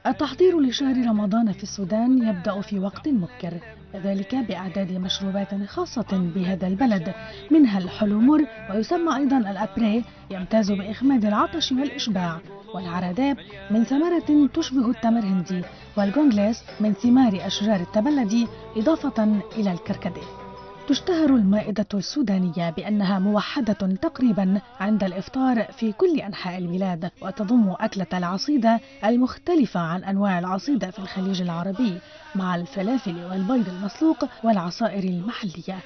التحضير لشهر رمضان في السودان يبدأ في وقت مبكر، وذلك بإعداد مشروبات خاصة بهذا البلد، منها الحلومر ويسمى أيضا الأبري، يمتاز بإخماد العطش والإشباع، والعراداب من ثمرة تشبه التمر هندي، والجونغليس من ثمار أشجار التبلدي، إضافة إلى الكركديه. تشتهر المائدة السودانية بأنها موحدة تقريبا عند الإفطار في كل أنحاء البلاد، وتضم أكلة العصيدة المختلفة عن أنواع العصيدة في الخليج العربي، مع الفلافل والبيض المسلوق والعصائر المحلية.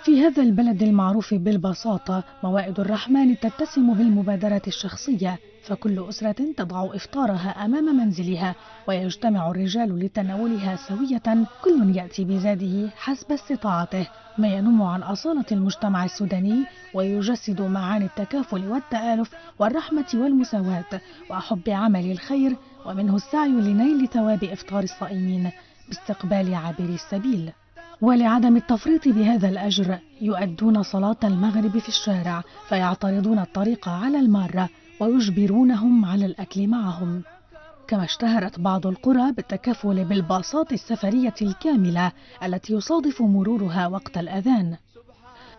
في هذا البلد المعروف بالبساطة، موائد الرحمن تتسم بالمبادرة الشخصية، فكل أسرة تضع إفطارها أمام منزلها، ويجتمع الرجال لتناولها سوية، كل يأتي بزاده حسب استطاعته، ما ينم عن أصالة المجتمع السوداني، ويجسد معاني التكافل والتآلف والرحمة والمساواة وحب عمل الخير، ومنه السعي لنيل ثواب إفطار الصائمين باستقبال عابري السبيل. ولعدم التفريط بهذا الأجر يؤدون صلاة المغرب في الشارع، فيعترضون الطريق على المارة ويجبرونهم على الأكل معهم. كما اشتهرت بعض القرى بالتكفل بالباصات السفرية الكاملة التي يصادف مرورها وقت الأذان.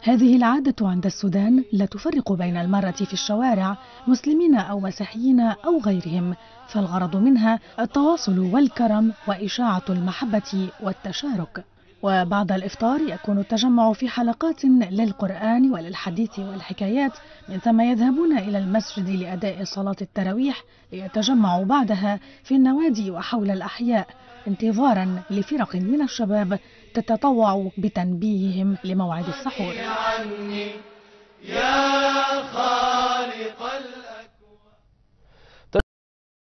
هذه العادة عند السودان لا تفرق بين المرة في الشوارع، مسلمين أو مسيحيين أو غيرهم، فالغرض منها التواصل والكرم وإشاعة المحبة والتشارك. وبعد الإفطار يكون التجمع في حلقات للقرآن وللحديث والحكايات، من ثم يذهبون إلى المسجد لأداء صلاة التراويح، ليتجمعوا بعدها في النوادي وحول الأحياء، انتظارا لفرق من الشباب تتطوع بتنبيههم لموعد السحور.